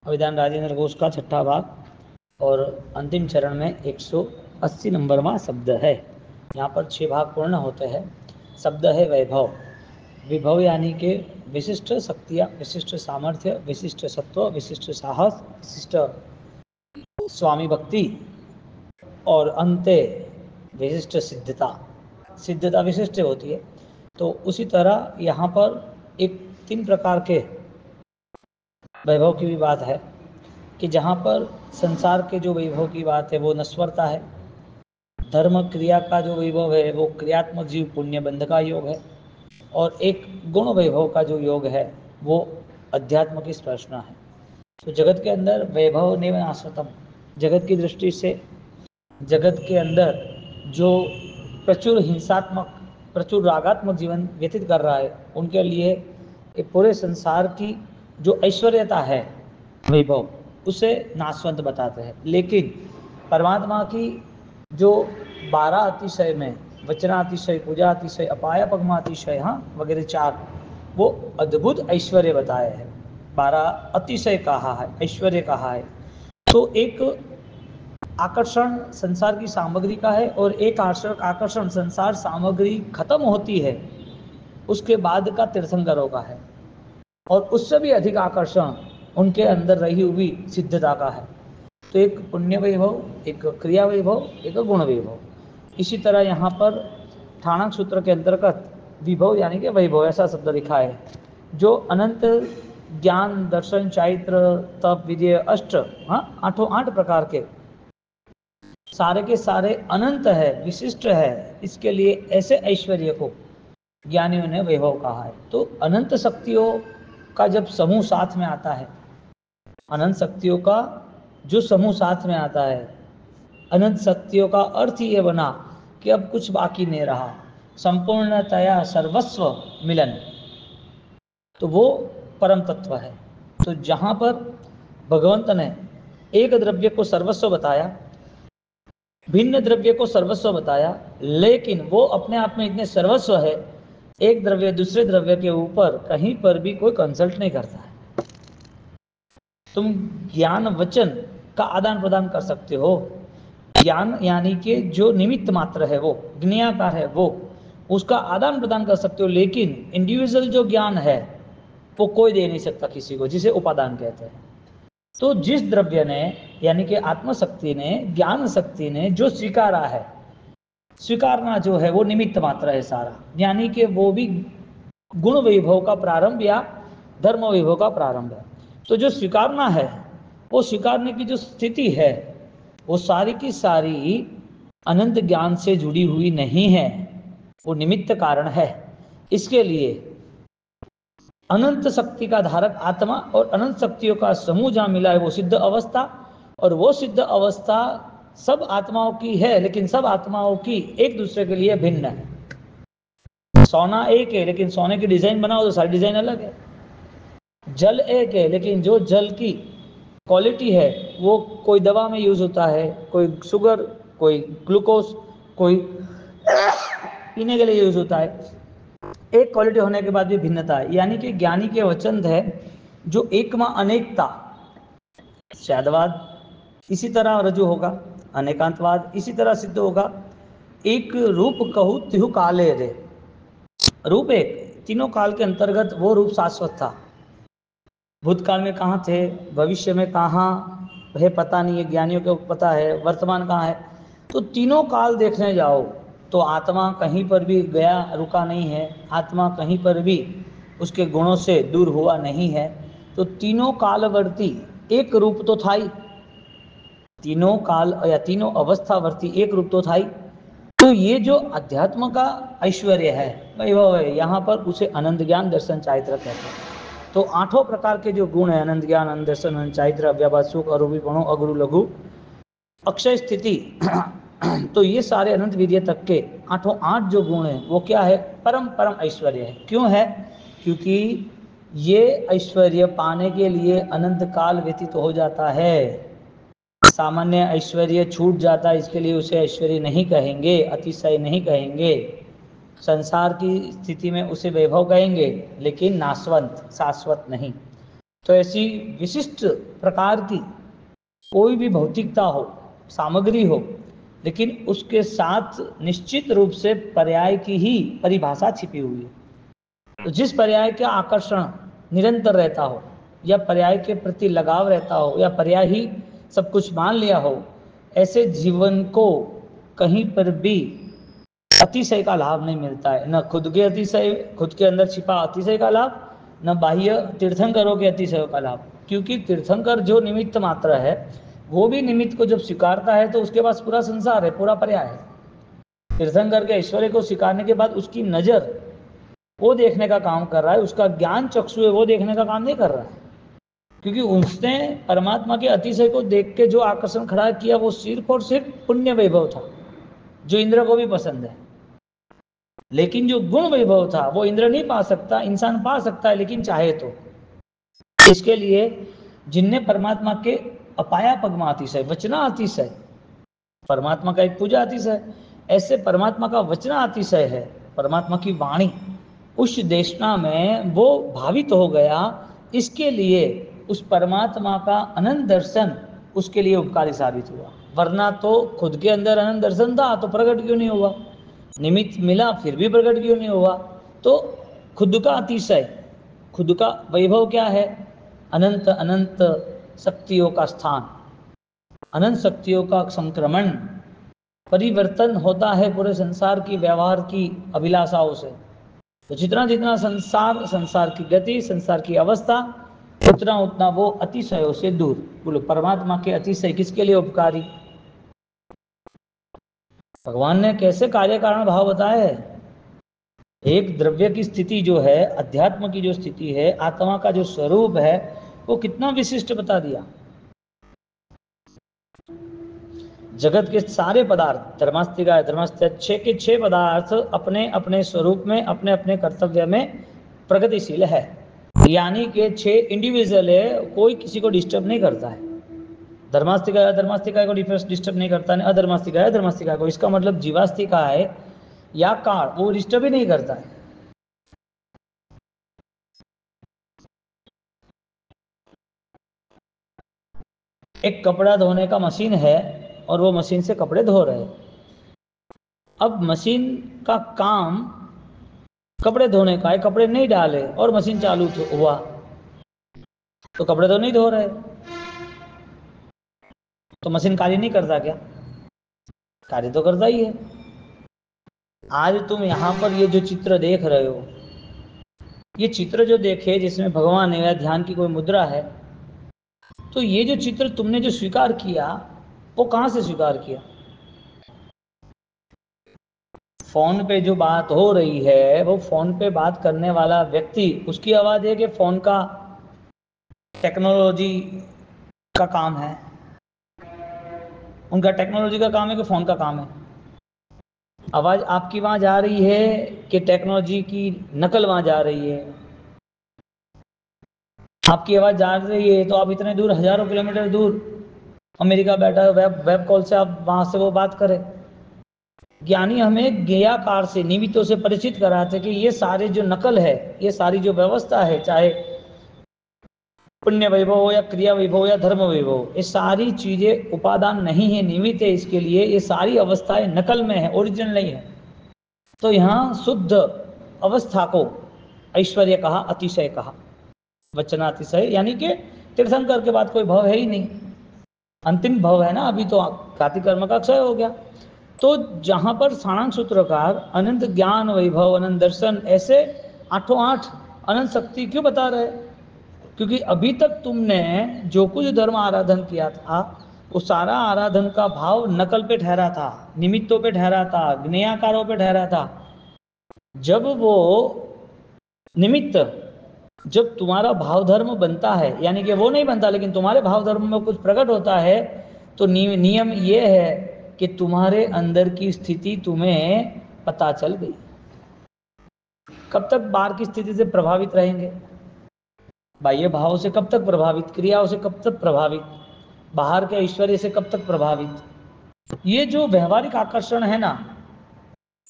अभिधान राजेंद्र घोष का छठा भाग और अंतिम चरण में 180 नंबरवां शब्द है। यहाँ पर 6 भाग पूर्ण होते हैं। शब्द है वैभव। विभव यानी कि विशिष्ट शक्तियाँ, विशिष्ट सामर्थ्य, विशिष्ट सत्व, विशिष्ट साहस, विशिष्ट स्वामी भक्ति और अंते विशिष्ट सिद्धता। सिद्धता विशिष्ट होती है। तो उसी तरह यहाँ पर एक 3 प्रकार के वैभव की भी बात है कि जहाँ पर संसार के जो वैभव की बात है वो नश्वरता है, धर्म क्रिया का जो वैभव है वो क्रियात्मक जीव पुण्य बंध का योग है, और एक गुण वैभव का जो योग है वो अध्यात्म की स्पर्शना है। तो जगत के अंदर वैभव नेव नाशतम, जगत की दृष्टि से जगत के अंदर जो प्रचुर हिंसात्मक, प्रचुर रागात्मक जीवन व्यतीत कर रहा है उनके लिए एक पूरे संसार की जो ऐश्वर्यता है वैभव, उसे नाशवंत बताते हैं। लेकिन परमात्मा की जो 12 अतिशय में वचनातिशय, पूजातिशय, अपाय पगमातिशय, हाँ वगैरह 4, वो अद्भुत ऐश्वर्य बताए हैं। 12 अतिशय कहा है, ऐश्वर्य कहा है। तो एक आकर्षण संसार की सामग्री का है और एक आकर्षण संसार सामग्री खत्म होती है उसके बाद का तीर्थंकरों का है, और उससे भी अधिक आकर्षण उनके अंदर रही हुई सिद्धता का है। तो एक पुण्य वैभव, एक क्रिया वैभव, एक गुण वैभव। इसी तरह यहाँ पर ठाणक सूत्र के अंतर्गत विभव यानी कि वैभव ऐसा शब्द लिखा है जो अनंत ज्ञान, दर्शन, चारित्र, तप, विजय, अष्ट, हाँ 8 प्रकार के सारे के सारे अनंत है, विशिष्ट है। इसके लिए ऐसे ऐश्वर्य को ज्ञानियों ने वैभव कहा है। तो अनंत शक्तियों का जब समूह साथ में आता है, अनंत शक्तियों का जो समूह साथ में आता है, अनंत शक्तियों का अर्थ ये बना कि अब कुछ बाकी नहीं रहा, संपूर्णतया सर्वस्व मिलन, तो वो परम तत्व है। तो जहाँ पर भगवंत ने एक द्रव्य को सर्वस्व बताया, भिन्न द्रव्य को सर्वस्व बताया, लेकिन वो अपने आप में इतने सर्वस्व है, एक द्रव्य दूसरे द्रव्य के ऊपर कहीं पर भी कोई कंसल्ट नहीं करता है। तुम ज्ञान वचन का आदान प्रदान कर सकते हो, ज्ञान यानी कि जो निमित्त मात्र है, वो ज्ञाता है, वो उसका आदान प्रदान कर सकते हो, लेकिन इंडिविजुअल जो ज्ञान है वो कोई दे नहीं सकता किसी को, जिसे उपादान कहते हैं। तो जिस द्रव्य ने यानी कि आत्मशक्ति ने, ज्ञान शक्ति ने जो स्वीकारा है, स्वीकारना जो है वो निमित्त मात्र है सारा, यानी कि वो भी गुण वैभव का प्रारंभ या धर्म वैभव का प्रारंभ है। तो जो स्वीकारना है, वो स्वीकारने की जो स्थिति है वो सारी की सारी अनंत ज्ञान से जुड़ी हुई नहीं है, वो निमित्त कारण है। इसके लिए अनंत शक्ति का धारक आत्मा और अनंत शक्तियों का समूह जहाँ मिला है वो सिद्ध अवस्था, और वो सिद्ध अवस्था सब आत्माओं की है, लेकिन सब आत्माओं की एक दूसरे के लिए भिन्न है। सोना एक है लेकिन सोने की डिजाइन बनाओ तो सारी डिजाइन अलग है। जल एक है लेकिन जो जल की क्वालिटी है वो कोई दवा में यूज होता है, कोई शुगर, कोई ग्लूकोज, कोई पीने के लिए यूज होता है। एक क्वालिटी होने के बाद भी भिन्नता है, यानी कि ज्ञानी के वचन है जो एकमा अनेकता, शादवाद इसी तरह रजू होगा, अनेकांतवाद इसी तरह सिद्ध होगा। एक रूप कहू तिहु काले रे, रूप एक, तीनों काल के अंतर्गत वो रूप शाश्वत था। भूतकाल में कहाँ थे, भविष्य में कहाँ है पता नहीं है, ज्ञानियों को पता है, वर्तमान कहाँ है। तो तीनों काल देखने जाओ तो आत्मा कहीं पर भी गया रुका नहीं है, आत्मा कहीं पर भी उसके गुणों से दूर हुआ नहीं है। तो तीनों कालवर्ती एक रूप तो था ही, तीनों काल या तीनों अवस्थावर्ती एक रूप तो था ही। तो ये जो अध्यात्म का ऐश्वर्य है, वैभव है, यहाँ पर उसे अनंत ज्ञान, दर्शन, चारित्र कहते हैं। तो 8 प्रकार के जो गुण है, अनंत ज्ञान, अनंत दर्शन, अनंत चारित्र, अव्याभास सुख, अरूपीपणो, अगुरु लघु, अक्षय स्थिति, तो ये सारे अनंत वीर्य तक के 8 जो गुण हैं वो क्या है, परम परम ऐश्वर्य है। क्यों है? क्योंकि ये ऐश्वर्य पाने के लिए अनंत काल व्यतीत हो जाता है। सामान्य ऐश्वर्य छूट जाता है, इसके लिए उसे ऐश्वर्य नहीं कहेंगे, अतिशय नहीं कहेंगे, संसार की स्थिति में उसे वैभव कहेंगे, लेकिन नाशवंत, शाश्वत नहीं। तो ऐसी विशिष्ट प्रकार की कोई भी भौतिकता हो, सामग्री हो, लेकिन उसके साथ निश्चित रूप से पर्याय की ही परिभाषा छिपी हुई है। तो जिस पर्याय का आकर्षण निरंतर रहता हो, या पर्याय के प्रति लगाव रहता हो, या पर्याय ही सब कुछ मान लिया हो, ऐसे जीवन को कहीं पर भी अतिशय का लाभ नहीं मिलता है। न खुद के अतिशय, खुद के अंदर छिपा अतिशय का लाभ, न बाह्य तीर्थंकरों के अतिशय का लाभ। क्योंकि तीर्थंकर जो निमित्त मात्र है, वो भी निमित्त को जब स्वीकारता है तो उसके पास पूरा संसार है, पूरा पर्याय है। तीर्थंकर के ऐश्वर्य को स्वीकारने के बाद उसकी नज़र वो देखने का काम कर रहा है, उसका ज्ञान चक्षु है वो देखने का काम नहीं कर रहा है। क्योंकि उसने परमात्मा के अतिशय को देख के जो आकर्षण खड़ा किया वो सिर्फ और सिर्फ पुण्य वैभव था, जो इंद्र को भी पसंद है। लेकिन जो गुण वैभव था वो इंद्र नहीं पा सकता, इंसान पा सकता है, लेकिन चाहे तो। इसके लिए जिनने परमात्मा के अपाया पगमा अतिशय, वचना अतिशय, परमात्मा का एक पूजा अतिशय, ऐसे परमात्मा का वचना अतिशय है, परमात्मा की वाणी उस देशना में वो भावित हो गया। इसके लिए उस परमात्मा का अनंत दर्शन उसके लिए उपकारी साबित हुआ। वरना तो खुद के अंदर अनंत दर्शन था तो प्रकट क्यों नहीं हुआ, निमित्त मिला फिर भी प्रकट क्यों नहीं हुआ। तो खुद का अतिशय, खुद का वैभव क्या है, अनंत अनंत शक्तियों का स्थान, अनंत शक्तियों का संक्रमण, परिवर्तन होता है पूरे संसार की व्यवहार की अभिलाषाओं से। तो जितना जितना संसार, संसार की गति, संसार की अवस्था, उतना उतना वो अतिशयों से दूर। बोलो परमात्मा के अतिशय किसके लिए उपकारी? भगवान ने कैसे कार्य कारण भाव बताया है। एक द्रव्य की स्थिति जो है, अध्यात्म की जो स्थिति है, आत्मा का जो स्वरूप है, वो कितना विशिष्ट बता दिया। जगत के सारे पदार्थ, धर्मास्तिका धर्मास्त्य, 6 के 6 पदार्थ अपने अपने स्वरूप में, अपने अपने कर्तव्य में प्रगतिशील है। यानी कि 6 इंडिविजुअल है, कोई किसी को डिस्टर्ब नहीं करता है। धर्मास्तिका धर्मास्तिका को डिस्टर्ब नहीं करता है, अधर्मास्तिका धर्मास्तिका को। इसका मतलब जीवास्तिका है या काल, वो डिस्टर्ब ही नहीं करता है। एक कपड़ा धोने का मशीन है और वो मशीन से कपड़े धो रहे हैं। अब मशीन का काम कपड़े धोने का है, कपड़े नहीं डाले और मशीन चालू हुआ तो कपड़े तो नहीं धो रहे, तो मशीन कार्य नहीं करता क्या? कार्य तो करता ही है। आज तुम यहाँ पर ये जो चित्र देख रहे हो, ये चित्र जो देखे जिसमें भगवान है या ध्यान की कोई मुद्रा है, तो ये जो चित्र तुमने जो स्वीकार किया वो कहाँ से स्वीकार किया? फोन पे जो बात हो रही है वो फोन पे बात करने वाला व्यक्ति, उसकी आवाज है कि फोन का टेक्नोलॉजी का काम है? उनका टेक्नोलॉजी का काम है कि फोन का काम है? आवाज आपकी वहां जा रही है कि टेक्नोलॉजी की नकल वहां जा रही है? आपकी आवाज जा रही है तो आप इतने दूर, हजारों किलोमीटर दूर अमेरिका बैठा वेब कॉल से आप वहां से वो बात करें। ज्ञानी हमें ज्ञेयाकार से, निमित्तों से परिचित कराते कि ये सारे जो नकल है, ये सारी जो व्यवस्था है, चाहे पुण्य वैभव हो या क्रिया वैभव हो या धर्म वैभव, ये सारी चीजें उपादान नहीं है, निमित्त है इसके लिए। ये सारी अवस्थाएं नकल में है, ओरिजिनल नहीं है। तो यहाँ शुद्ध अवस्था को ऐश्वर्य कहा, अतिशय कहा, वचनातिशय, यानी कि तीर्थंकर के बाद कोई भव है ही नहीं, अंतिम भव है ना। अभी तो जाति कर्म का क्षय हो गया। तो जहां पर साणांग सूत्रकार अनंत ज्ञान वैभव, अनंत दर्शन, ऐसे आठों आठ अनंत शक्ति क्यों बता रहे? क्योंकि अभी तक तुमने जो कुछ धर्म आराधन किया था वो सारा आराधन का भाव नकल पे ठहरा था, निमित्तों पे ठहरा था, ज्ञेयाकारों पे ठहरा था। जब वो निमित्त, जब तुम्हारा भाव धर्म बनता है, यानी कि वो नहीं बनता लेकिन तुम्हारे भाव धर्म में कुछ प्रकट होता है, तो नियम ये है कि तुम्हारे अंदर की स्थिति तुम्हें पता चल गई। कब तक बाहर की स्थिति से प्रभावित रहेंगे? बाह्य भाव से कब तक प्रभावित, क्रियाओं से कब तक प्रभावित, बाहर के ऐश्वर्य से कब तक प्रभावित? ये जो व्यवहारिक आकर्षण है ना,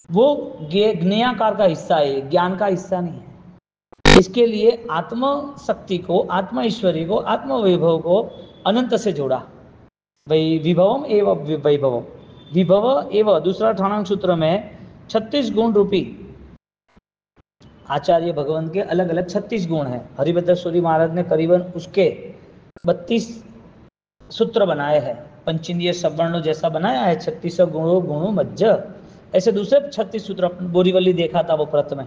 वो ज्ञेयाकार का हिस्सा है, ज्ञान का हिस्सा नहीं है। इसके लिए आत्म शक्ति को, आत्म ऐश्वर्य को, आत्म वैभव को अनंत से जोड़ा। भाई विभवम एवं वैभवम, विभव एवं दूसरा ठाणांक सूत्र में 36 गुण रूपी आचार्य भगवान के अलग अलग 36 गुण हैं। हरिभद्र सूरी महाराज ने करीबन उसके 32 सूत्र बनाए हैं। पंचेंद्रिय सवर्ण जैसा बनाया है, 36 गुणों गुणों मज्ज, ऐसे दूसरे 36 सूत्र बोरीवली देखा था वो प्रत में,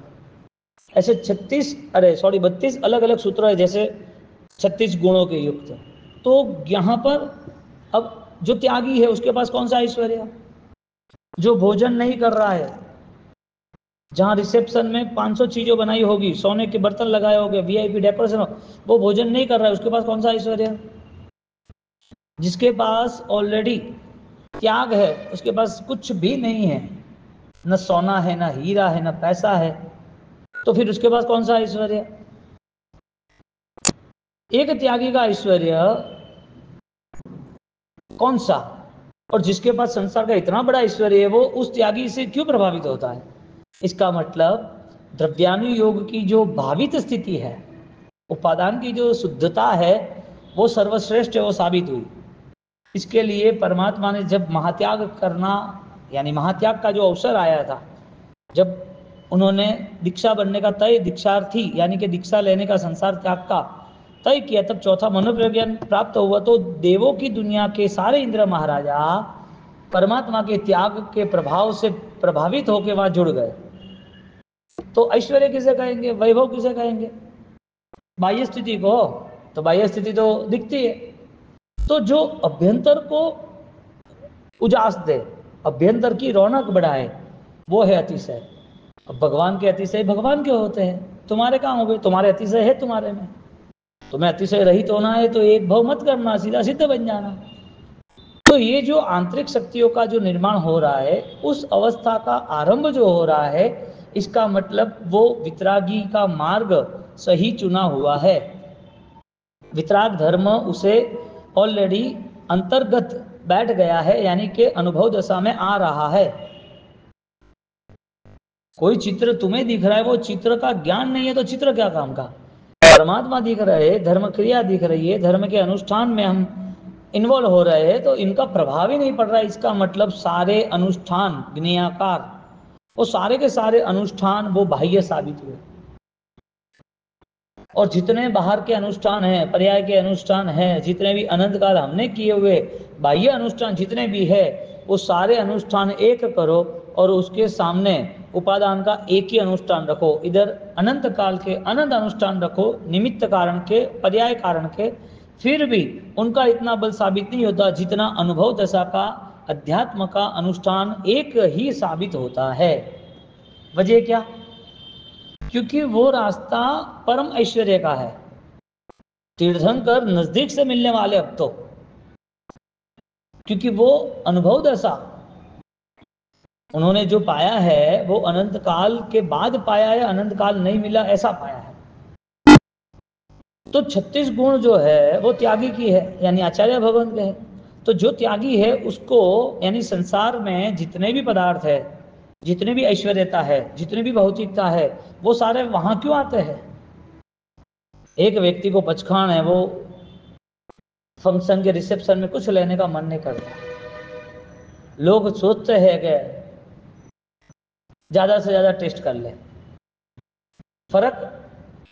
ऐसे 32 अलग अलग सूत्र है जैसे 36 गुणों के युक्त। तो यहाँ पर अब जो त्यागी है उसके पास कौन सा ऐश्वर्य? जो भोजन नहीं कर रहा है, जहां रिसेप्शन में 500 चीजें बनाई होगी, सोने के बर्तन लगाए होंगे, वीआईपी डेकोरेशन हो, वो भोजन नहीं कर रहा है, उसके पास कौन सा ऐश्वर्य? जिसके पास ऑलरेडी त्याग है, उसके पास कुछ भी नहीं है, न सोना है, न हीरा है, न पैसा है, तो फिर उसके पास कौन सा ऐश्वर्य? एक त्यागी का ऐश्वर्य कौन सा? और जिसके पास संसार का इतना बड़ा ऐश्वर्य है, वो उस त्यागी से क्यों प्रभावित होता है? इसका मतलब द्रव्यानुयोग की जो भावित स्थिति है, उपादान की जो शुद्धता है, वो सर्वश्रेष्ठ है, वो साबित हुई। इसके लिए परमात्मा ने जब महात्याग करना, यानी महात्याग का जो अवसर आया था, जब उन्होंने दीक्षा बनने का तय, दीक्षार्थी यानी कि दीक्षा लेने का, संसार त्याग का तय किया, तब चौथा मनोप्रज्ञान प्राप्त हुआ, तो देवों की दुनिया के सारे इंद्र महाराजा परमात्मा के त्याग के प्रभाव से प्रभावित होकर वहां जुड़ गए। तो ऐश्वर्य किसे कहेंगे, वैभव किसे कहेंगे? बाह्य स्थिति को, तो बाह्य स्थिति तो दिखती है। तो जो अभ्यंतर को उजास दे, अभ्यंतर की रौनक बढ़ाए, वो है अतिशय। अब भगवान के अतिशय भगवान के होते हैं, तुम्हारे कहाँ हो गए? तुम्हारे अतिशय है तुम्हारे में, तुम्हें अतिशय रहित होना है तो एक भाव मत करना, सीधा सिद्ध बन जाना। तो ये जो आंतरिक शक्तियों का जो निर्माण हो रहा है, उस अवस्था का आरंभ जो हो रहा है, इसका मतलब वो वितरागी का मार्ग सही चुना हुआ है। वितराग धर्म उसे ऑलरेडी अंतर्गत बैठ गया है, यानी कि अनुभव दशा में आ रहा है। कोई चित्र तुम्हें दिख रहा है, वो चित्र का ज्ञान नहीं है तो चित्र क्या काम का? परमात्मा दिख रहे, धर्म क्रिया दिख रही है, धर्म के अनुष्ठान में हम इन्वॉल्व हो रहे हैं, तो इनका प्रभाव ही नहीं पड़ रहा है। इसका मतलब सारे अनुष्ठान ज्ञेयाकार, वो सारे के सारे अनुष्ठान वो बाह्य साबित हुए। और जितने बाहर के अनुष्ठान हैं, पर्याय के अनुष्ठान हैं, जितने भी अनंत काल हमने किए हुए बाह्य अनुष्ठान जितने भी है, वो सारे अनुष्ठान एक करो और उसके सामने उपादान का एक ही अनुष्ठान रखो। इधर अनंत काल के अनंत अनुष्ठान रखो, निमित्त कारण के, पर्याय कारण के, फिर भी उनका इतना बल साबित नहीं होता जितना अनुभव दशा का, अध्यात्म का अनुष्ठान एक ही साबित होता है। वजह क्या? क्योंकि वो रास्ता परम ऐश्वर्य का है। तीर्थंकर नजदीक से मिलने वाले अब तो, क्योंकि वो अनुभव दशा उन्होंने जो पाया है, वो अनंत काल के बाद पाया है, अनंत काल नहीं मिला ऐसा पाया है। तो 36 गुण जो है वो त्यागी की है, यानी आचार्य भगवान के है। तो जो त्यागी है उसको, यानी संसार में जितने भी पदार्थ है, जितने भी ऐश्वर्यता है, जितनी भी भौतिकता है, वो सारे वहां क्यों आते हैं? एक व्यक्ति को पचखान है, वो फंक्शन के रिसेप्शन में कुछ लेने का मन नहीं करता, लोग सोचते हैं कि ज्यादा से ज्यादा टेस्ट कर ले। फर्क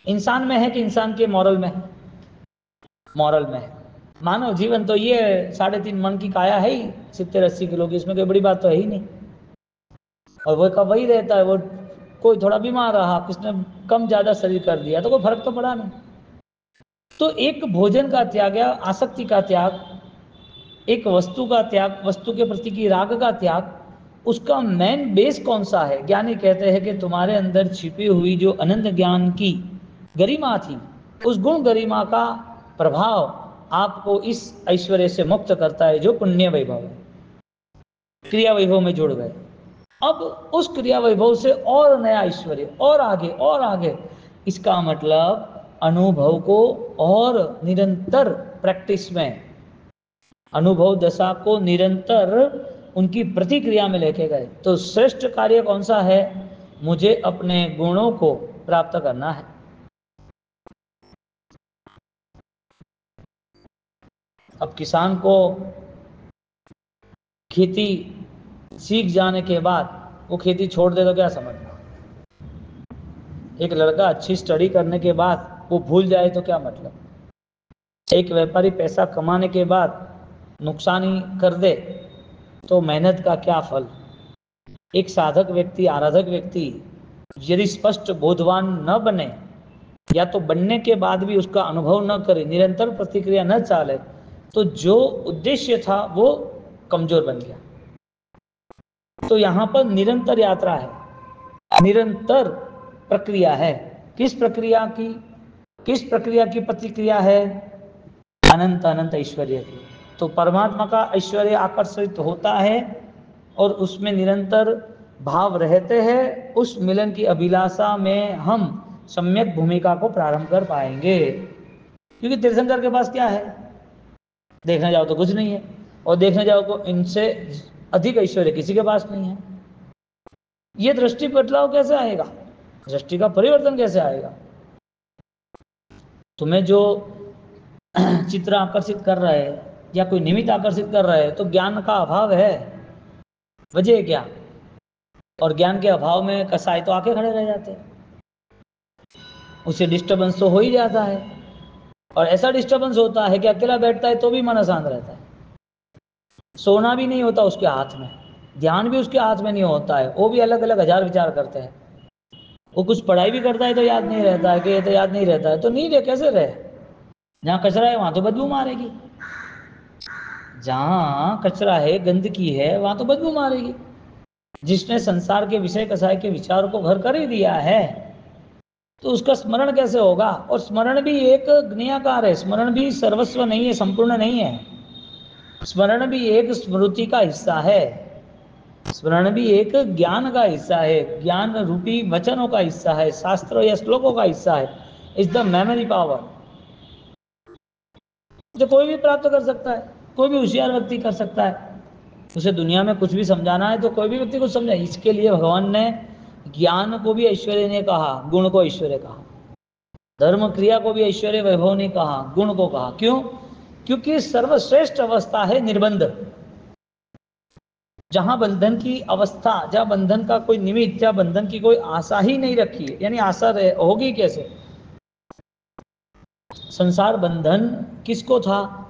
इंसान में है कि इंसान के मॉरल में है? मॉरल में है। मानव जीवन तो ये 3.5 मन की काया है ही, 70-80 किलो की, इसमें कोई बड़ी बात तो है ही नहीं। और वो कब वही रहता है, वो कोई थोड़ा बीमार रहा, किसने कम ज्यादा शरीर कर दिया तो कोई फर्क तो पड़ा नहीं। तो एक भोजन का त्याग या आसक्ति का त्याग, एक वस्तु का त्याग, वस्तु के प्रति की राग का त्याग, उसका मेन बेस कौन सा है? ज्ञानी कहते हैं कि तुम्हारे अंदर छिपी हुई जो अनंत ज्ञान की गरिमा थी, उस गुण गरिमा का प्रभाव आपको इस ऐश्वर्य से मुक्त करता है जो पुण्य वैभव है। क्रिया वैभव में जुड़ गए, अब उस क्रिया वैभव से और नया ऐश्वर्य, और आगे और आगे। इसका मतलब अनुभव को और निरंतर प्रैक्टिस में, अनुभव दशा को निरंतर उनकी प्रतिक्रिया में लेके गए। तो श्रेष्ठ कार्य कौन सा है? मुझे अपने गुणों को प्राप्त करना है, अब किसान को खेती सीख जाने के बाद वो खेती छोड़ दे तो क्या समझना। एक लड़का अच्छी स्टडी करने के बाद वो भूल जाए तो क्या मतलब। एक व्यापारी पैसा कमाने के बाद नुकसान ही कर दे तो मेहनत का क्या फल। एक साधक व्यक्ति, आराधक व्यक्ति यदि स्पष्ट बोधवान न बने या तो बनने के बाद भी उसका अनुभव न करे, निरंतर प्रतिक्रिया न चाले, तो जो उद्देश्य था वो कमजोर बन गया। तो यहाँ पर निरंतर यात्रा है, निरंतर प्रक्रिया है। किस प्रक्रिया की प्रतिक्रिया है? अनंत अनंत ऐश्वर्य की। तो परमात्मा का ऐश्वर्य आकर्षित होता है और उसमें निरंतर भाव रहते हैं। उस मिलन की अभिलाषा में हम सम्यक भूमिका को प्रारंभ कर पाएंगे। क्योंकि तीर्थंकर के पास क्या है? देखने जाओ तो कुछ नहीं है, और देखने जाओ तो इनसे अधिक ऐश्वर्य किसी के पास नहीं है। ये दृष्टि बदलाव कैसे आएगा? दृष्टि का परिवर्तन कैसे आएगा? तुम्हें जो चित्र आकर्षित कर रहा है या कोई निमित्त आकर्षित कर रहा है तो ज्ञान का अभाव है, वजह क्या? और ज्ञान के अभाव में कसाई तो आके खड़े रह जाते हैं, उसे डिस्टर्बेंस तो हो ही जाता है। और ऐसा डिस्टर्बेंस होता है कि अकेला बैठता है तो भी मन अशांत रहता है, सोना भी नहीं होता उसके हाथ में, ध्यान भी उसके हाथ में नहीं होता है, वो भी अलग अलग हजार विचार करते हैं। वो कुछ पढ़ाई भी करता है तो याद नहीं रहता है, कि ये तो याद नहीं रहता है, तो नींद है कैसे रहे? जहाँ कचरा है वहां तो बदबू मारेगी, जहाँ कचरा है, गंदगी है, वहां तो बदबू मारेगी। जिसने संसार के विषय कसाय के विचारों को घर कर ही दिया है तो उसका स्मरण कैसे होगा? और स्मरण भी एक ज्ञाकार है, स्मरण भी सर्वस्व नहीं है, संपूर्ण नहीं है। स्मरण भी एक स्मृति का हिस्सा है, स्मरण भी एक ज्ञान का हिस्सा है, ज्ञान रूपी वचनों का हिस्सा है, शास्त्रों या श्लोकों का हिस्सा है। इज द मेमोरी पावर जो कोई भी प्राप्त कर सकता है, कोई भी होशियार व्यक्ति कर सकता है। उसे दुनिया में कुछ भी समझाना है तो कोई भी व्यक्ति को समझाए। इसके लिए भगवान ने ज्ञान को भी ऐश्वर्य ने कहा, गुण को ऐश्वर्य कहा। धर्म क्रिया को भी ऐश्वर्य वैभव ने कहा, गुण को कहा। क्यों? क्योंकि सर्वश्रेष्ठ अवस्था है निर्बंध। जहां बंधन की अवस्था, जहां बंधन का कोई निमित्त, जहां बंधन की कोई आशा ही नहीं रखी है, यानी आशा होगी कैसे? संसार बंधन किसको था?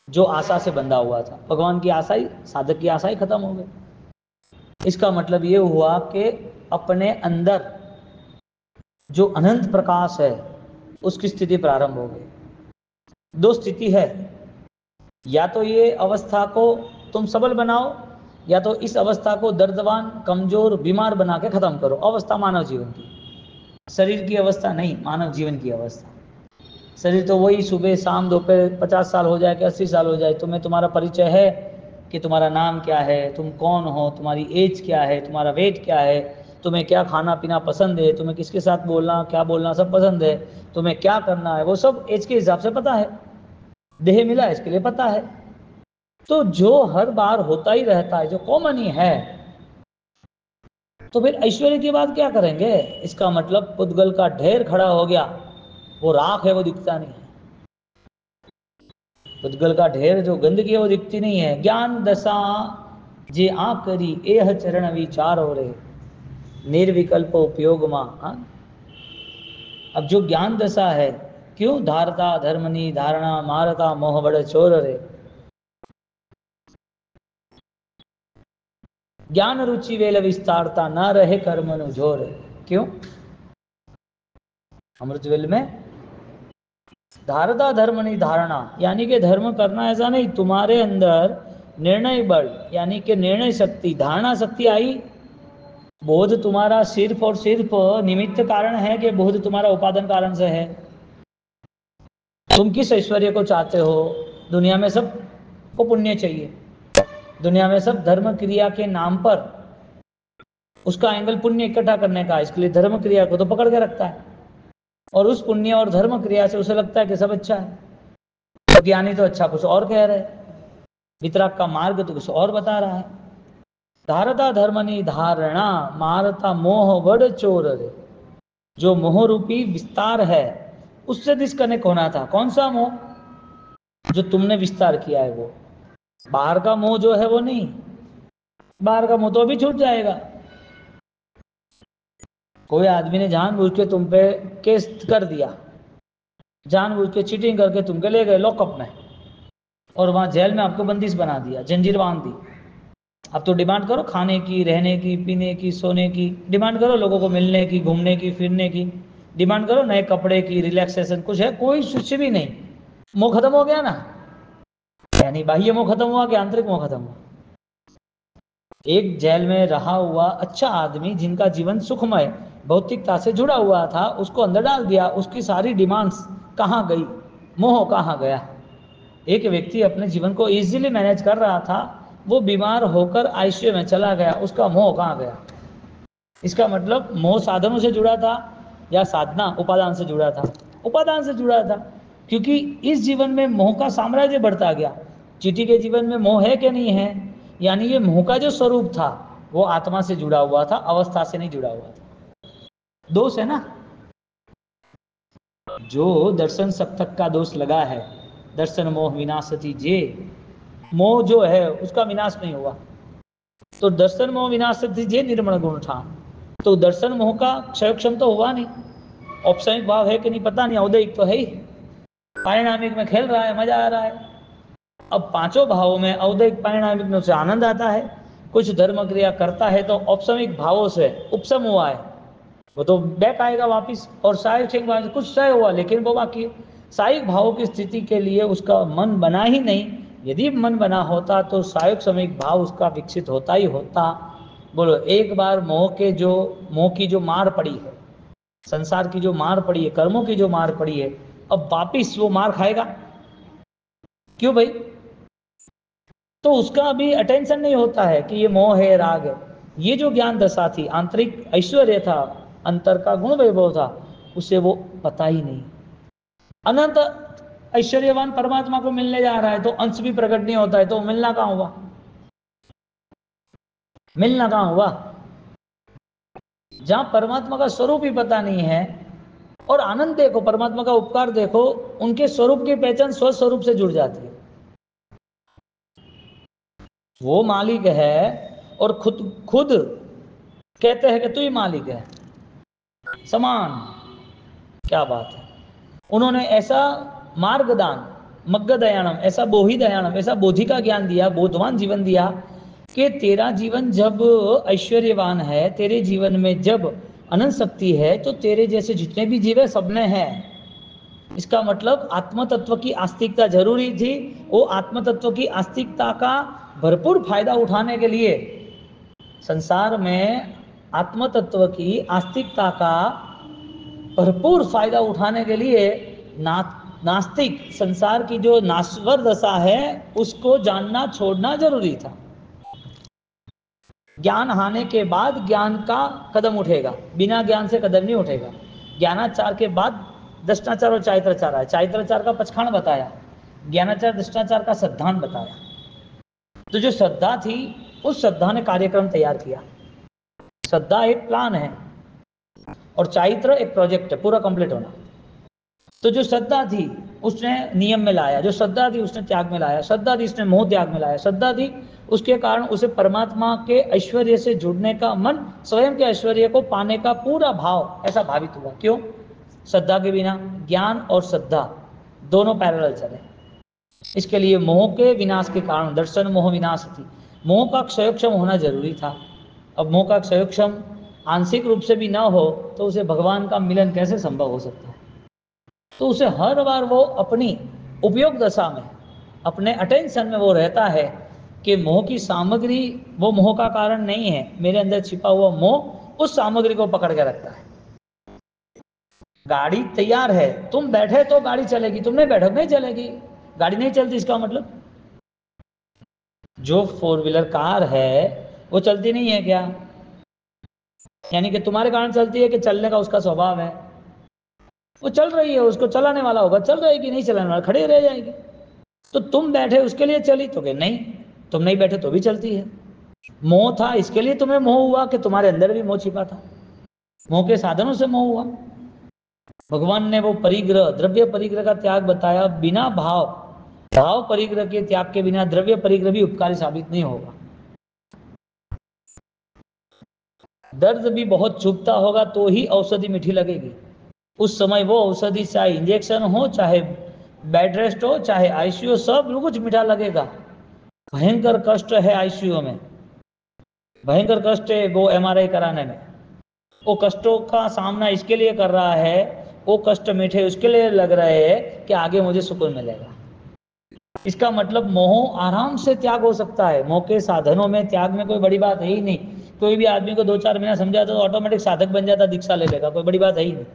जो आशा से बंधा हुआ था। भगवान की आशा ही, साधक की आशा ही खत्म हो गई। इसका मतलब ये हुआ कि अपने अंदर जो अनंत प्रकाश है उसकी स्थिति प्रारंभ हो गई। दो स्थिति है, या तो ये अवस्था को तुम सबल बनाओ, या तो इस अवस्था को दर्दवान, कमजोर, बीमार बना के खत्म करो। अवस्था मानव जीवन की, शरीर की अवस्था नहीं, मानव जीवन की अवस्था। शरीर तो वही सुबह शाम दोपहर, 50 साल हो जाए कि 80 साल हो जाए, तुम्हें तुम्हारा परिचय है कि तुम्हारा नाम क्या है, तुम कौन हो, तुम्हारी एज क्या है, तुम्हारा वेट क्या है, तुम्हें क्या खाना पीना पसंद है, तुम्हें किसके साथ बोलना क्या बोलना सब पसंद है, तुम्हें क्या करना है, वो सब एज के हिसाब से पता है। देह मिला है इसके लिए पता है। तो जो हर बार होता ही रहता है, जो कॉमन ही है, तो फिर ऐश्वर्य की बात क्या करेंगे? इसका मतलब पुद्गल का ढेर खड़ा हो गया, वो राख है, वो दिखता नहीं है। पुद्गल का ढेर, जो गंदगी है वो दिखती नहीं है। ज्ञान दशा जे आकरी एह चरण विचारो रे, निर्विकल्प उपयोग मां। अब जो ज्ञान दशा है, क्यों धारता धर्मनी धारणा मारता मोह बड़ चोर रे, ज्ञान रुचि वेल विस्तारता न रहे कर्म जोर। क्यों? अमृत वेल में धारता धर्म नहीं धारणा, यानी कि धर्म करना ऐसा नहीं, तुम्हारे अंदर निर्णय बल यानी कि निर्णय शक्ति, धारणा शक्ति आई। बोध तुम्हारा सिर्फ और सिर्फ निमित्त कारण है कि बोध तुम्हारा उपादान कारण से है? तुम किस ऐश्वर्य को चाहते हो? दुनिया में सब को पुण्य चाहिए, दुनिया में सब धर्म क्रिया के नाम पर उसका एंगल पुण्य इकट्ठा करने का, इसके लिए धर्म क्रिया को तो पकड़ के रखता है, और उस पुण्य और धर्म क्रिया से उसे लगता है कि सब अच्छा है। तो ज्ञानी तो अच्छा कुछ और कह रहे, वितराग का मार्ग तो कुछ और बता रहा है। धारता धर्मनी धारणा मारता मोह वड चोर रे, जो मोह रूपी विस्तार है उससे डिस्कनेक्ट होना था। कौन सा मोह? जो तुमने विस्तार किया है वो। बाहर का मोह जो है वो नहीं, बाहर का मोह तो अभी छूट जाएगा। कोई आदमी ने जानबूझ के तुम पे केस कर दिया, जानबूझ के चीटिंग करके तुमके ले गए लॉकअप में और वहां जेल में आपको बंदिश बना दिया, जंजीर बांध दी। अब तो डिमांड करो खाने की, रहने की, पीने की, सोने की डिमांड करो, लोगों को मिलने की, घूमने की, फिरने की डिमांड करो, नए कपड़े की, रिलैक्सेशन कुछ है? कोई कुछ भी नहीं। मोह खत्म हो गया ना। यानी बाह्य मोह खत्म हुआ कि आंतरिक मोह खत्म हुआ? एक जेल में रहा हुआ अच्छा आदमी जिनका जीवन सुखमय भौतिकता से जुड़ा हुआ था, उसको अंदर डाल दिया, उसकी सारी डिमांड्स कहाँ गई? मोह कहाँ गया? एक व्यक्ति अपने जीवन को इजीली मैनेज कर रहा था, वो बीमार होकर आईसीयू में चला गया, उसका मोह कहाँ गया? इसका मतलब मोह साधनों से जुड़ा था या साधना उपादान से जुड़ा था? उपादान से जुड़ा था, क्योंकि इस जीवन में मोह का साम्राज्य बढ़ता गया। चीटी के जीवन में मोह है कि नहीं है? यानी ये मोह का जो स्वरूप था वो आत्मा से जुड़ा हुआ था, अवस्था से नहीं जुड़ा हुआ था। दोष है ना। जो दर्शन सप्तक का दोष लगा है, दर्शन मोह विनाशति जे, मोह जो है उसका विनाश नहीं हुआ। तो दर्शन मोह विनाशति जे निर्मल गुण था, तो दर्शन मोह का क्षयक्षम तो हुआ नहीं। औपचारिक भाव है कि नहीं पता नहीं, औदैहिक तो है ही, पारिणामिक में खेल रहा है, मजा आ रहा है। अब पांचों भावों में औदैहिक पारिणामिक में उसे आनंद आता है, कुछ धर्म क्रिया करता है तो औपचारिक भावों से उपशम हुआ है, वो तो बैक आएगा वापिस। और साहिक भाव कुछ क्षय हुआ लेकिन वो बाकी साहिक भावों की स्थिति के लिए उसका मन बना ही नहीं। यदि मन बना होता तो साहिक सामयिक भाव उसका विकसित होता ही होता। बोलो, एक बार मोह की जो मार पड़ी है, संसार की जो मार पड़ी है, कर्मों की जो मार पड़ी है, अब वापिस वो मार खाएगा? क्यों भाई? तो उसका अभी अटेंशन नहीं होता है कि ये मोह है, राग है। ये जो ज्ञान दशा थी, आंतरिक ऐश्वर्य था, अंतर का गुण वैभव था, उसे वो पता ही नहीं। अनंत ऐश्वर्यवान परमात्मा को मिलने जा रहा है तो अंश भी प्रकट नहीं होता है, तो मिलना कहां हुआ? मिलना कहां हुआ? जहां परमात्मा का स्वरूप ही पता नहीं है। और आनंद देखो, परमात्मा का उपकार देखो, उनके स्वरूप की पहचान स्वस्वरूप से जुड़ जाती है। वो मालिक है और खुद खुद कहते हैं कि तू ही मालिक है, समान। क्या बात है! उन्होंने ऐसा मार्गदान, मग्गदयानम, ऐसा बोहिदयानम, ऐसा बोधि का ज्ञान दिया, बोधवान जीवन दिया कि तेरा जीवन जब ऐश्वर्यवान है, तेरे जीवन में जब अनंत शक्ति है, तो तेरे जैसे जितने भी जीव है सब में है। इसका मतलब आत्म तत्व की आस्तिकता जरूरी थी। वो आत्म तत्व की आस्तिकता का भरपूर फायदा उठाने के लिए संसार में आत्म तत्व की आस्तिकता का भरपूर फायदा उठाने के लिए नास्तिक संसार की जो नाश्वर दशा है उसको जानना छोड़ना जरूरी था। ज्ञान आने के बाद ज्ञान का कदम उठेगा, बिना ज्ञान से कदम नहीं उठेगा। ज्ञानाचार के बाद दृष्टाचार और चारित्राचार है। चारित्राचार का पचखाण बताया, ज्ञानाचार दृष्टाचार का सिद्धांत बताया। तो जो श्रद्धा थी, उस श्रद्धा ने कार्यक्रम तैयार किया। श्रद्धा एक प्लान है और चारित्र एक प्रोजेक्ट है, पूरा कंप्लीट होना। तो जो श्रद्धा थी उसने नियम में लाया, जो श्रद्धा थी उसने त्याग में लाया, श्रद्धा थी उसने मोह त्याग में लाया, श्रद्धा थी उसके कारण उसे परमात्मा के ऐश्वर्य से जुड़ने का मन, स्वयं के ऐश्वर्य को पाने का पूरा भाव ऐसा भावित हुआ। क्यों? श्रद्धा के बिना ज्ञान और श्रद्धा दोनों पैरेलल चले। इसके लिए मोह के विनाश के कारण दर्शन मोह विनाश थी, मोह का क्षयोक्षम होना जरूरी था। अब मोह का क्षयोक्षम आंशिक रूप से भी ना हो तो उसे भगवान का मिलन कैसे संभव हो सकता है? तो उसे हर बार वो अपनी उपयोग दशा में, अपने अटेंशन में वो रहता है कि मोह की सामग्री वो मोह का कारण नहीं है, मेरे अंदर छिपा हुआ मोह उस सामग्री को पकड़ के रखता है। गाड़ी तैयार है, तुम बैठे तो गाड़ी चलेगी, तुम नहीं बैठो नहीं चलेगी, गाड़ी नहीं चलती। इसका मतलब जो फोर व्हीलर कार है वो चलती नहीं है क्या? यानी कि तुम्हारे कारण चलती है कि चलने का उसका स्वभाव है? वो चल रही है, उसको चलाने वाला होगा चल रहेगी, नहीं चलाने वाला खड़ी रह जाएगी। तो तुम बैठे उसके लिए चली, तो नहीं, तुम नहीं बैठे तो भी चलती है। मोह था इसके लिए तुम्हें मोह हुआ कि तुम्हारे अंदर भी मोह छिपा था, मोह के साधनों से मोह हुआ। भगवान ने वो परिग्रह, द्रव्य परिग्रह का त्याग बताया, बिना भाव भाव परिग्रह के त्याग के बिना द्रव्य परिग्रह भी उपकारी साबित नहीं होगा। दर्द भी बहुत चुभता होगा तो ही औषधि मीठी लगेगी। उस समय वो औषधि चाहे इंजेक्शन हो, चाहे बेड रेस्ट हो, चाहे आईसीयू, सब कुछ मीठा लगेगा। भयंकर कष्ट है आईसीयू में, भयंकर कष्ट है वो एमआरआई कराने में। वो कष्टों का सामना इसके लिए कर रहा है, वो कष्ट मीठे उसके लिए लग रहे हैं कि आगे मुझे सुकून मिलेगा। इसका मतलब मोह आराम से त्याग हो सकता है। मोह के साधनों में त्याग में कोई बड़ी बात है ही नहीं। कोई भी आदमी को 2-4 महीना समझाता तो ऑटोमेटिक साधक बन जाता, दीक्षा ले लेगा, कोई बड़ी बात है ही नहीं।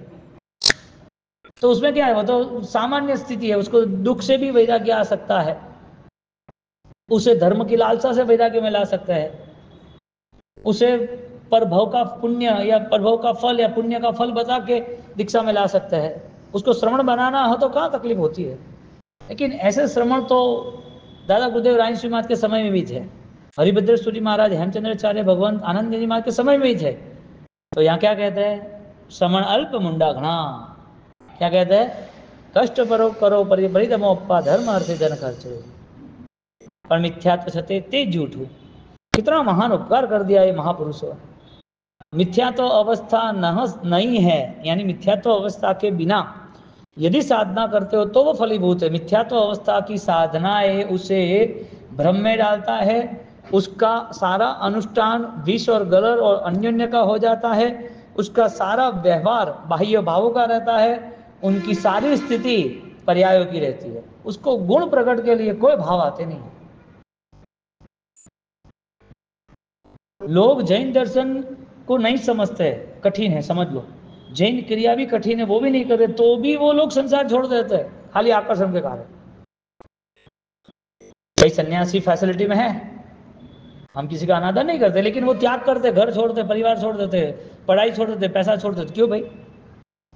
तो उसमें क्या है, वो तो सामान्य स्थिति है। उसको दुख से भी वैराग्य आ सकता है, उसे धर्म की लालसा से वैराग्य में ला सकता है, उसे परभव का पुण्य या परभव का फल या पुण्य का फल बता के दीक्षा में ला सकता है। उसको श्रवण बनाना हो तो कहाँ तकलीफ होती है। लेकिन ऐसे श्रवण तो दादा गुरुदेव राय श्री महाराज के समय में भी थे, हरिभद्र सूरी महाराज, हेमचंद्राचार्य, भगवंत आनंद जी महाराज के समय में ही थे। तो यहाँ क्या कहते हैं, श्रवण अल्प मुंडा घना। क्या कहते हैं, कष्ट परो करो परितमोपा धर्म अर्थ धन खर्चो, पर मिथ्यात्व सत्य ते झूठू। कितना महान उपकार कर दिया ये महापुरुषों। मिथ्यात्व अवस्था नहीं है, यानी मिथ्यात्व अवस्था के बिना यदि साधना करते हो तो वो फलीभूत है। मिथ्यात्व अवस्था की साधनाएं उसे भ्रम में डालता है, उसका सारा अनुष्ठान विष और गलर और अन्योन्य का हो जाता है, उसका सारा व्यवहार बाह्य भावों का रहता है, उनकी सारी स्थिति पर्यायों की रहती है, उसको गुण प्रकट के लिए कोई भाव आते नहीं। लोग जैन दर्शन को नहीं समझते, कठिन है, समझ लो। जैन क्रिया भी कठिन है, वो भी नहीं करते तो भी वो लोग संसार छोड़ देते हैं खाली आकर्षण के कारण। भाई सन्यासी फैसिलिटी में है, हम किसी का अनादर नहीं करते, लेकिन वो त्याग करते, घर छोड़ते, परिवार छोड़ देते, पढ़ाई छोड़ देते, पैसा छोड़ देते। क्यों भाई?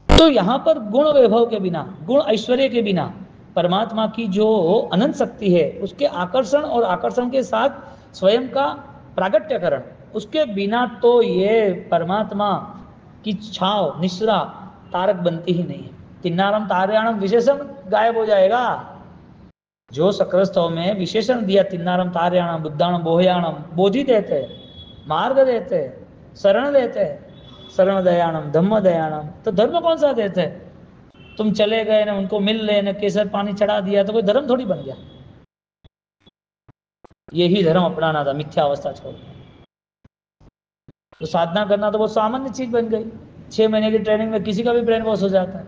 तो यहाँ पर गुण वैभव के बिना, गुण ऐश्वर्य के बिना परमात्मा की जो अनंत शक्ति है उसके आकर्षण और आकर्षण के साथ स्वयं का प्रागट्यकरण, उसके बिना तो ये परमात्मा की छाव निश्रा तारक बनती ही नहीं है। तिन्नारम तारयाणम विशेषण गायब हो जाएगा। जो सकरस्थव में विशेषण दिया, तिन्नारम तारयाणम बुद्धाणम बोहयाणम, बोधि देते, मार्ग देते, शरण देते, शरण दयाणम धम्म दयाणम, तो धर्म कौन सा देते? तुम चले गए ना, उनको मिल ले ना, केसर पानी चढ़ा दिया तो कोई धर्म थोड़ी बन गया। यही धर्म अपनाना था, मिथ्या अवस्था छोड़। तो साधना करना तो वो सामान्य चीज बन गई। 6 महीने की ट्रेनिंग में किसी का भी ब्रेन वॉश हो जाता है,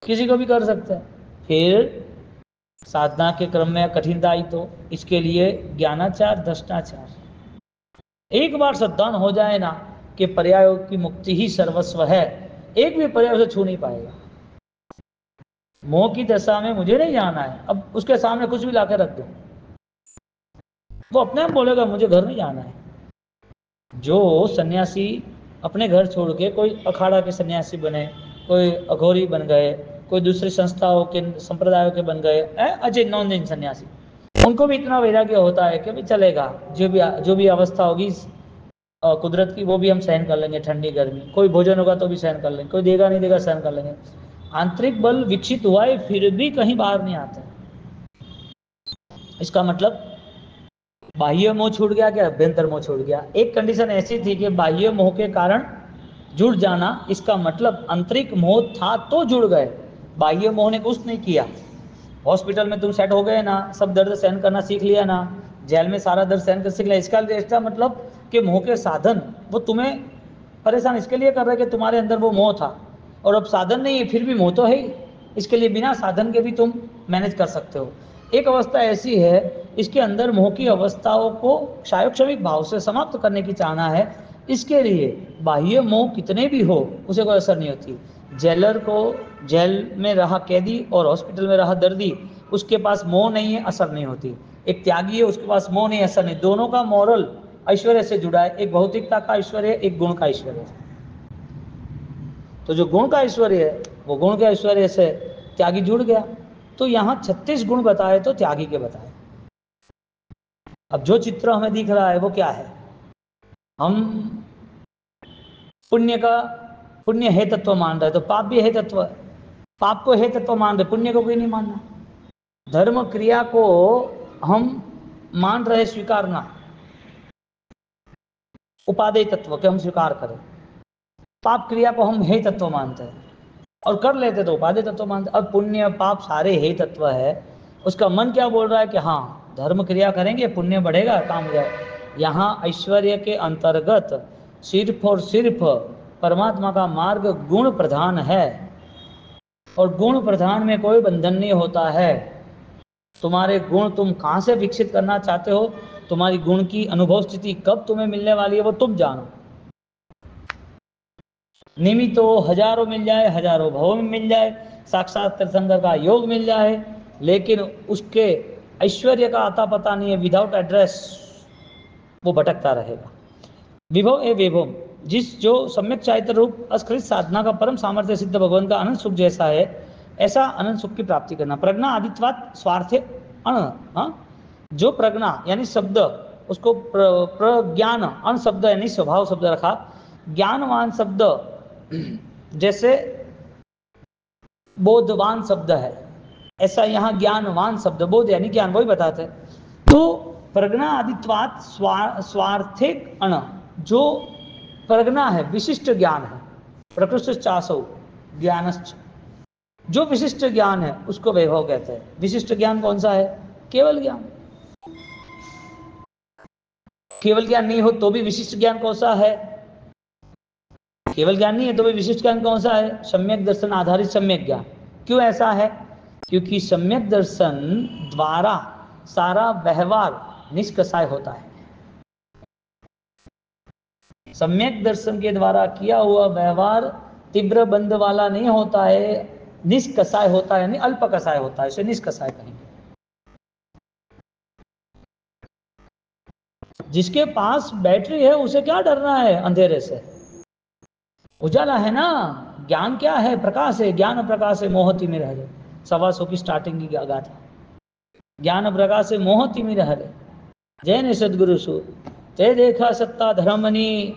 किसी को भी कर सकता है। फिर साधना के क्रम में कठिनता आई तो इसके लिए ज्ञानाचार, दर्शनाचार। एक बार सद्दान हो जाए ना कि पर्यायों की मुक्ति ही सर्वस्व है, एक भी पर्याय उसे छू नहीं पाएगा। मोह की दशा में मुझे नहीं जाना है, अब उसके सामने कुछ भी लाकर रख दो, वो अपने आप बोलेगा मुझे घर नहीं जाना है। जो सन्यासी अपने घर छोड़ के कोई अखाड़ा के सन्यासी बने, कोई अघोरी बन गए, कोई दूसरी संस्थाओं के संप्रदायों के बन गए, अजय नॉन जैन सन्यासी, उनको भी इतना वैराग्य होता है कि भी चलेगा, जो भी अवस्था होगी कुदरत की वो भी हम सहन कर लेंगे, ठंडी गर्मी, कोई भोजन होगा तो भी सहन कर लेंगे, कोई देगा नहीं देगा सहन कर लेंगे। आंतरिक बल विकसित हुआ है फिर भी कहीं बाहर नहीं आते। इसका मतलब बाह्य मोह छूट गया क्या, अभ्यंतर मोह छूट गया। एक कंडीशन ऐसी थी कि बाह्य मोह के कारण जुड़ जाना, इसका मतलब आंतरिक मोह था तो जुड़ गए, बाह्य मोह ने कुछ नहीं किया। हॉस्पिटल में तुम सेट हो गए ना, सब दर्द सहन करना सीख लिया ना, जेल में सारा दर्द सहन कर सीख लिया, इसका मतलब कि मोह के साधन वो तुम्हें परेशान इसके लिए कर रहे कि तुम्हारे अंदर वो मोह था, और अब साधन नहीं है फिर भी मोह तो है ही, इसके लिए बिना साधन के भी तुम मैनेज कर सकते हो। एक अवस्था ऐसी है, इसके अंदर मोह की अवस्थाओं को क्षायोक्षमिक भाव से समाप्त करने की चाहना है, इसके लिए बाह्य मोह कितने भी हो उसे कोई असर नहीं होती। जेलर को जेल में रहा कैदी और हॉस्पिटल में रहा दर्दी, उसके पास मोह नहीं है, असर नहीं होती। एक त्यागी है, उसके पास मोह नहीं, असर नहीं। दोनों का मॉरल ऐश्वर्य से जुड़ा है, एक भौतिकता का ऐश्वर्य, एक गुण का ऐश्वर्य। तो जो गुण का ऐश्वर्य है वो गुण के ऐश्वर्य से त्यागी जुड़ गया। तो यहाँ 36 गुण बताए तो त्यागी के बताए। अब जो चित्र हमें दिख रहा है वो क्या है, हम पुण्य है तत्व मान रहे, तो पाप भी है तत्व, पाप को है तत्व मान रहे, पुण्य को भी नहीं मानना। धर्म क्रिया को हम मान रहे स्वीकारना, उपादेय तत्व के हम स्वीकार करें, पाप क्रिया को हम हे तत्व मानते हैं और कर लेते तो उपादेय तत्व मानते। अब पुण्य पाप सारे हे तत्व है, उसका मन क्या बोल रहा है कि हाँ धर्म क्रिया करेंगे पुण्य बढ़ेगा काम हो जाए। यहाँ ऐश्वर्य के अंतर्गत सिर्फ और सिर्फ परमात्मा का मार्ग गुण प्रधान है, और गुण प्रधान में कोई बंधन नहीं होता है। तुम्हारे गुण तुम कहाँ से विकसित करना चाहते हो, तुम्हारी गुण की अनुभव स्थिति कब तुम्हें मिलने वाली है वो तुम जानो। निमित्त हो हजारों मिल जाए, हजारों भवों में मिल जाए, साक्षात तीर्थंकर का योग मिल जाए, लेकिन उसके ऐश्वर्य का अता पता नहीं है, विदाउट एड्रेस वो भटकता रहेगा। विभव ए विभव, जिस जो सम्यक चारित्र रूप अस्खलित साधना का परम सामर्थ्य सिद्ध भगवान का अनंत सुख जैसा है, ऐसा अनंत सुख की प्राप्ति करना। प्रज्ञा आदित्वात स्वार्थे अण, जो प्रज्ञा यानी शब्द, उसको प्रज्ञान अन शब्द यानी स्वभाव शब्द रखा। ज्ञानवान शब्द जैसे बोधवान शब्द है, ऐसा यहाँ ज्ञानवान शब्द, बोध यानी ज्ञान, वही बताते हैं। तो प्रज्ञा आदित्वात स्वार्थिक अण, जो प्रज्ञा है विशिष्ट ज्ञान है, प्रकृष्ट चासौ ज्ञानश्च, जो विशिष्ट ज्ञान है उसको वैभव कहते हैं। विशिष्ट ज्ञान कौन सा है? केवल ज्ञान। केवल ज्ञान नहीं हो तो भी विशिष्ट ज्ञान कौन सा है? केवल ज्ञान नहीं है तो भी विशिष्ट ज्ञान कौन सा है? सम्यक दर्शन आधारित सम्यक ज्ञान। क्यों ऐसा है? क्योंकि सम्यक दर्शन द्वारा सारा व्यवहार निष्कषाय होता है। सम्यक दर्शन के द्वारा किया हुआ व्यवहार तीव्र बंध वाला नहीं होता है, निष्कषाय होता है, यानी अल्प कषाय होता है, इसे निष्कषाय कहेंगे। जिसके पास बैटरी है उसे क्या डरना है अंधेरे से? उजाला है ना। ज्ञान क्या है? प्रकाश है। ज्ञान प्रकाश है मोहती में रह रहे, 125 की स्टार्टिंग की गाथा। ज्ञान प्रकाश है मोहती में रह रहे, जैन सदगुरु सु ते देखा सत्ता धर्मनी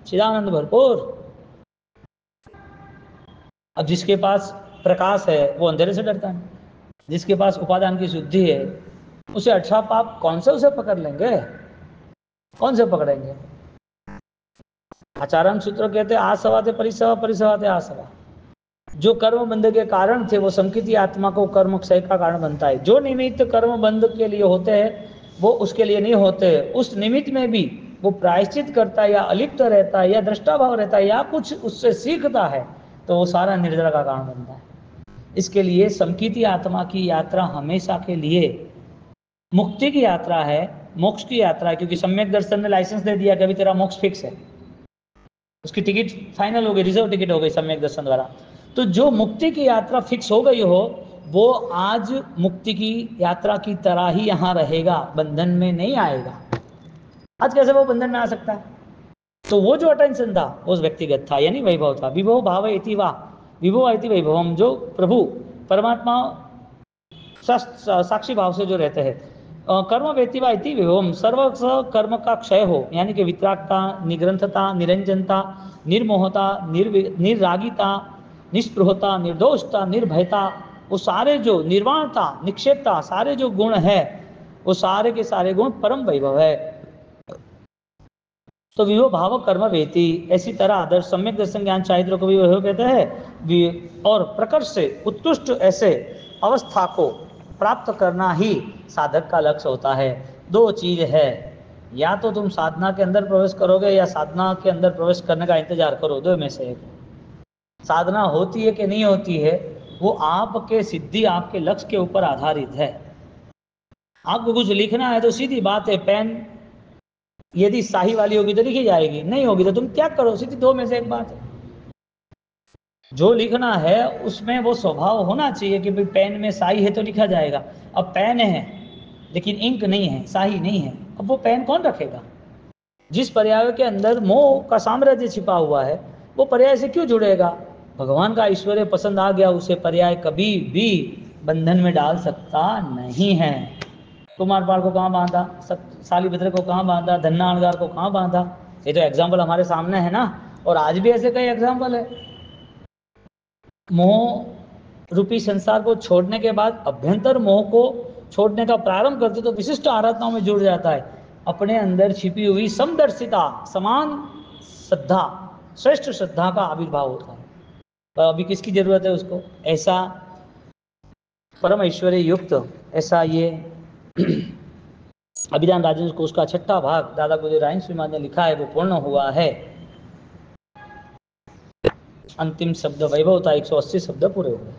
चिदानंद भरपूर। अब जिसके पास प्रकाश है वो अंधेरे से डरता है, जिसके पास उपादान की शुद्धि है उसे 18 पाप कौन से उसे पकड़ लेंगे? कौन से पकड़ेंगे? आचार्य सूत्र कहते आसवा थे परिसवा, परिसवा थे आसवा। जो कर्म बंध के कारण थे वो संकित आत्मा को कर्म क्षय का कारण बनता है। जो निमित्त कर्म बंध के लिए होते हैं वो उसके लिए नहीं होते। उस निमित्त में भी वो प्रायश्चित करता है या अलिप्त रहता है या दृष्टा भाव रहता है या कुछ उससे सीखता है तो वो सारा निर्जरा का कारण बनता है। इसके लिए संकित आत्मा की यात्रा हमेशा के लिए मुक्ति की यात्रा है, मोक्ष की यात्रा है। क्योंकि सम्यक दर्शन ने लाइसेंस दे दिया कि अभी तेरा मोक्ष फिक्स है, उसकी टिकट फाइनल हो गई, रिजर्व टिकट हो गई सम्यक दर्शन द्वारा। तो जो मुक्ति की यात्रा फिक्स हो गई हो वो आज मुक्ति की यात्रा की तरह ही यहाँ रहेगा, बंधन में नहीं आएगा। आज कैसे वो बंधन में आ सकता है? तो वो जो अटेंशन था वो व्यक्तिगत था, यानी वैभव था। विभव भाव इति वा विभव इति वैभवम, जो प्रभु परमात्मा साक्षी भाव से जो रहते हैं। कर्म व्यक्तिवा इति विभवम, सर्व कर्म का क्षय हो, यानी कि वितरागता, निग्रंथता, निरंजनता, निर्मोहता, निर्रागिता, निस्पृहता, निर्दोषता, निर्भयता, वो सारे जो निर्वाणता, निक्षेपता, सारे जो गुण है वो सारे के सारे गुण परम वैभव है। तो विभव भाव कर्म वेति, ऐसी तरह आदर्श सम्यक दर्शन ज्ञान चारित्र को भी वैभव कहते हैं। और प्रकर्ष से उत्कृष्ट ऐसे अवस्था को प्राप्त करना ही साधक का लक्ष्य होता है। दो चीज है, या तो तुम साधना के अंदर प्रवेश करोगे या साधना के अंदर प्रवेश करने का इंतजार करो, दो में से एक। साधना होती है कि नहीं होती है वो आपके सिद्धि, आपके लक्ष्य के ऊपर आधारित है। आपको कुछ लिखना है तो सीधी बात है, पेन यदि शाही वाली होगी तो लिखी जाएगी, नहीं होगी तो तुम त्याग करो, सीधी दो में से एक बात है। जो लिखना है उसमें वो स्वभाव होना चाहिए कि भाई पेन में शाही है तो लिखा जाएगा। अब पेन है लेकिन इंक नहीं है, शाही नहीं है, अब वो पेन कौन रखेगा? जिस पर्याय के अंदर मोह का साम्राज्य छिपा हुआ है वो पर्याय से क्यों जुड़ेगा? भगवान का ऐश्वर्य पसंद आ गया, उसे पर्याय कभी भी बंधन में डाल सकता नहीं है। कुमारपाल को कहाँ बांधा, शालिभद्र को कहाँ बांधा, धन्ना अणगार को कहाँ बांधा? ये तो एग्जाम्पल हमारे सामने है ना, और आज भी ऐसे कई एग्जाम्पल है। मोह रूपी संसार को छोड़ने के बाद अभ्यंतर मोह को छोड़ने का प्रारंभ करते तो विशिष्ट आराधनाओं में जुड़ जाता है। अपने अंदर छिपी हुई समदर्शिता, समान श्रद्धा, श्रेष्ठ श्रद्धा का आविर्भाव होता है। तो अभी किसकी जरूरत है उसको? ऐसा परम ऐश्वर्य युक्त, ऐसा ये अभिधान राजेंद्र कोश का छठा भाग दादा गुरुदेव राय श्रीमान ने लिखा है, वो पूर्ण हुआ है। अंतिम शब्द वैभवता 180 शब्द पूरे हुए।